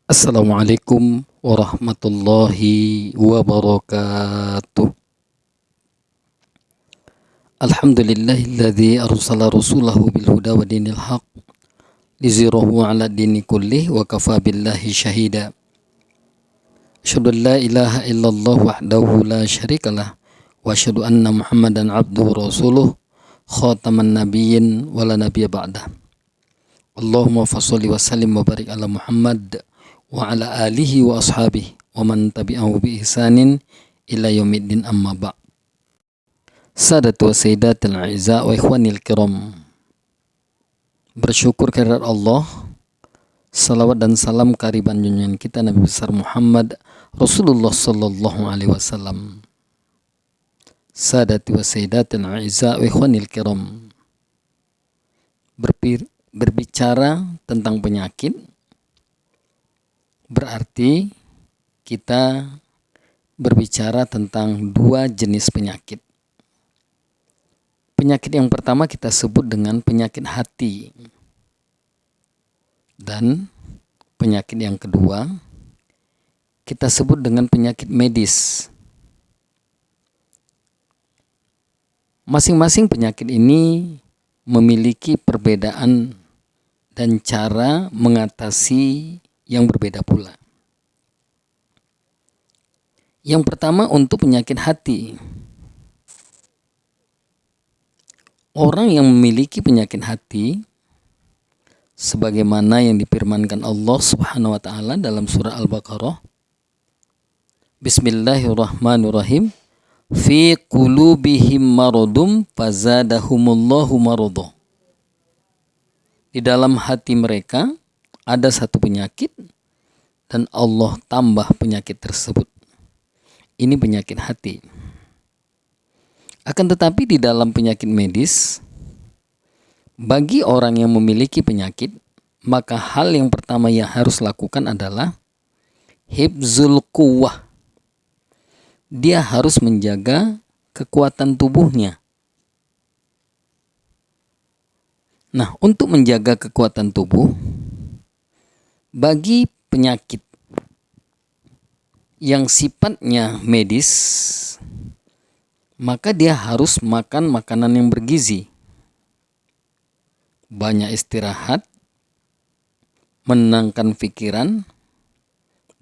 Assalamualaikum warahmatullahi wabarakatuh. Alhamdulillahilladzi arsala rasulahu bil huda wa dinil haq lizirahu ala dini kullih wa kafa billahi syahida. Asyhadu an la ilaha illallah wahdahu la syarikalah wa asyhadu anna Muhammadan abduhu rasuluh khataman nabiyyin wa la nabiyya ba'dah. Allahumma fasholli wa sallim wa barik ala Muhammad wa ala alihi wa ashabihi wa man tabi'ahu bi ihsanin ila yaumiddin amma ba'. Sadatu wa sayyidatul a'izza wa ikhwanil kiram. Bersyukur kehadirat Allah, salawat dan salam kehadirat junjungan kita Nabi besar Muhammad Rasulullah sallallahu alaihi wasallam. Sadatu wa sayyidatul a'izza wa ikhwanil kiram. Berbicara tentang penyakit berarti kita berbicara tentang dua jenis penyakit. Penyakit yang pertama kita sebut dengan penyakit hati. Dan penyakit yang kedua kita sebut dengan penyakit medis. Masing-masing penyakit ini memiliki perbedaan dan cara mengatasi yang berbeda pula. Yang pertama untuk penyakit hati. Orang yang memiliki penyakit hati sebagaimana yang difirmankan Allah Subhanahu wa taala dalam surah Al-Baqarah. Bismillahirrahmanirrahim. Fi qulubihim maradum fazadahumullahu maradha. Di dalam hati mereka ada satu penyakit dan Allah tambah penyakit tersebut. Ini penyakit hati. Akan tetapi di dalam penyakit medis, bagi orang yang memiliki penyakit, maka hal yang pertama yang harus lakukan adalah hifzul quwwah. Dia harus menjaga kekuatan tubuhnya. Nah, untuk menjaga kekuatan tubuh, bagi penyakit yang sifatnya medis, maka dia harus makan makanan yang bergizi. Banyak istirahat, menenangkan pikiran,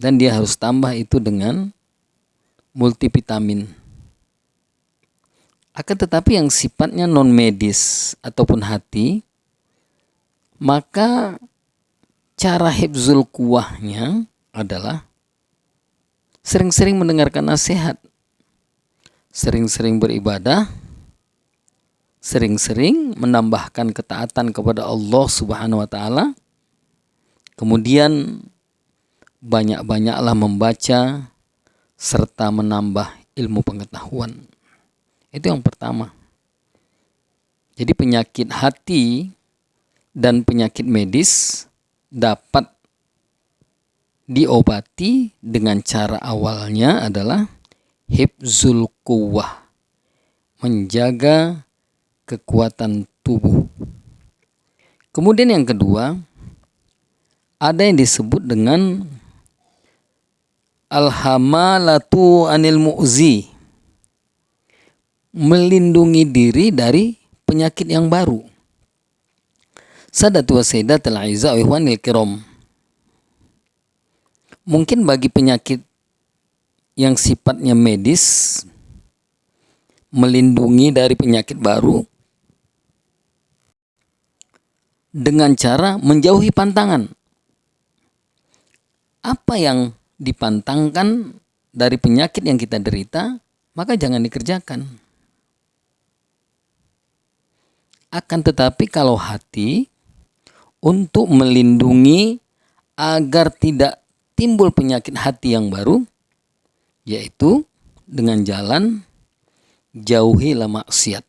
dan dia harus tambah itu dengan multivitamin. Akan tetapi yang sifatnya non medis ataupun hati, maka cara hifzul quwwahnya adalah sering-sering mendengarkan nasihat, sering-sering beribadah, sering-sering menambahkan ketaatan kepada Allah Subhanahu wa taala, kemudian banyak-banyaklah membaca serta menambah ilmu pengetahuan. Itu yang pertama. Jadi penyakit hati dan penyakit medis dapat diobati dengan cara awalnya adalah hifzul quwwah, menjaga kekuatan tubuh. Kemudian yang kedua, ada yang disebut dengan al-hamalatu anil mu'zi, melindungi diri dari penyakit yang baru. Sadatu wa sayyidatul a'izza wa ikhwanil kiram. Mungkin bagi penyakit yang sifatnya medis, melindungi dari penyakit baru dengan cara menjauhi pantangan. Apa yang dipantangkan dari penyakit yang kita derita, maka jangan dikerjakan. Akan tetapi kalau hati, untuk melindungi agar tidak timbul penyakit hati yang baru, yaitu dengan jalan jauhilah maksiat.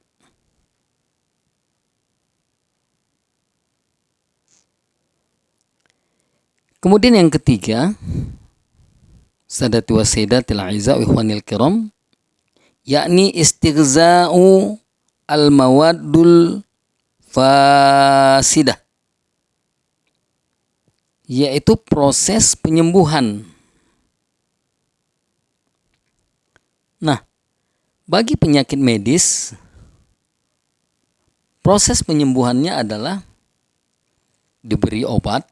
Kemudian yang ketiga, sadatu wa sayyidatil a'izza wa ikhwanil kiram, yakni istighza'u al-mawaddul fasidah. yaitu proses penyembuhan. Nah, bagi penyakit medis, proses penyembuhannya adalah diberi obat,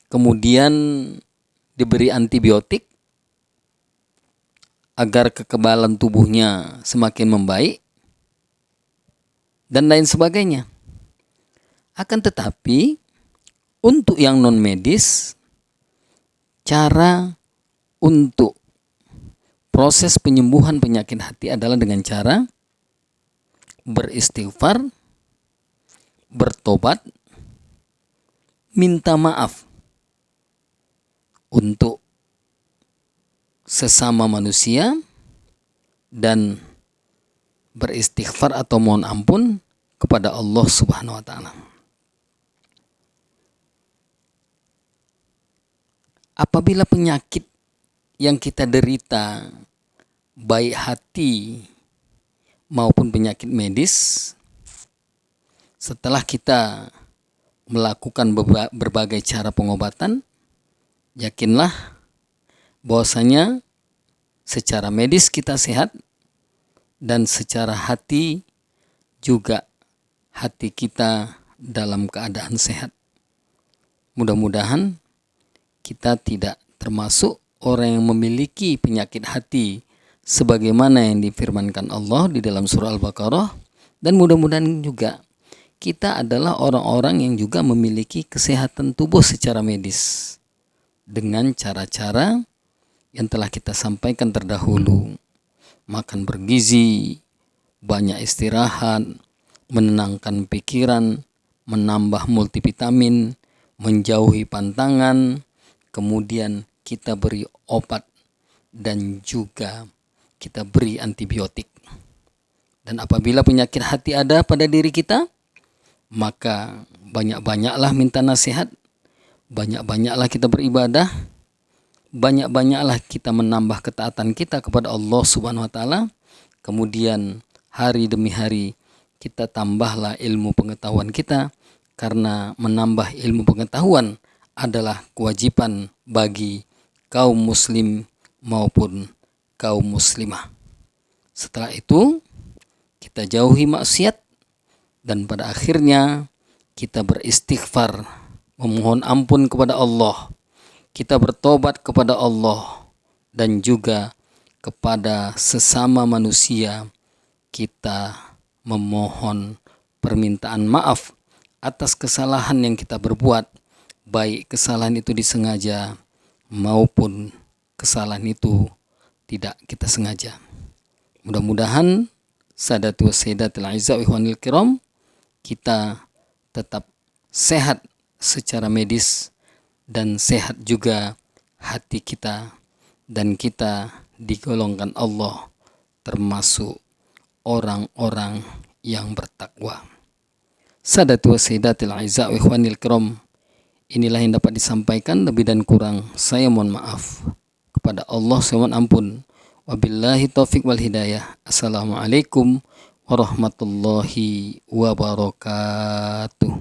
kemudian diberi antibiotik agar kekebalan tubuhnya semakin membaik, dan lain sebagainya. Akan tetapi, untuk yang non-medis, cara untuk proses penyembuhan penyakit hati adalah dengan cara beristighfar, bertobat, minta maaf untuk sesama manusia, dan beristighfar atau mohon ampun kepada Allah Subhanahu wa taala. Apabila penyakit yang kita derita, baik hati maupun penyakit medis, setelah kita melakukan berbagai cara pengobatan, yakinlah bahwasanya secara medis kita sehat, dan secara hati juga hati kita dalam keadaan sehat. Mudah-mudahan kita tidak termasuk orang yang memiliki penyakit hati sebagaimana yang difirmankan Allah di dalam surah Al-Baqarah, dan mudah-mudahan juga kita adalah orang-orang yang juga memiliki kesehatan tubuh secara medis dengan cara-cara yang telah kita sampaikan terdahulu. Makan bergizi, banyak istirahat, menenangkan pikiran, menambah multivitamin, menjauhi pantangan, kemudian kita beri obat, dan juga kita beri antibiotik. Dan apabila penyakit hati ada pada diri kita, maka banyak-banyaklah minta nasihat, banyak-banyaklah kita beribadah, banyak-banyaklah kita menambah ketaatan kita kepada Allah Subhanahu wa taala. Kemudian hari demi hari kita tambahlah ilmu pengetahuan kita, karena menambah ilmu pengetahuan adalah kewajiban bagi kaum muslim maupun kaum muslimah. Setelah itu kita jauhi maksiat, dan pada akhirnya kita beristighfar, memohon ampun kepada Allah, kita bertobat kepada Allah, dan juga kepada sesama manusia kita memohon permintaan maaf atas kesalahan yang kita berbuat, baik kesalahan itu disengaja maupun kesalahan itu tidak kita sengaja. Mudah-mudahan sadati wa sayyidatil aizza wa ikhwanil kiram, kita tetap sehat secara medis dan sehat juga hati kita, dan kita digolongkan Allah termasuk orang-orang yang bertakwa. Sadatu wa sayyidatil aizza wa ikhwanil kiram, inilah yang dapat disampaikan, lebih dan kurang saya mohon maaf. Kepada Allah saya mohon ampun. Wabillahi taufiq wal hidayah. Assalamualaikum warahmatullahi wabarakatuh.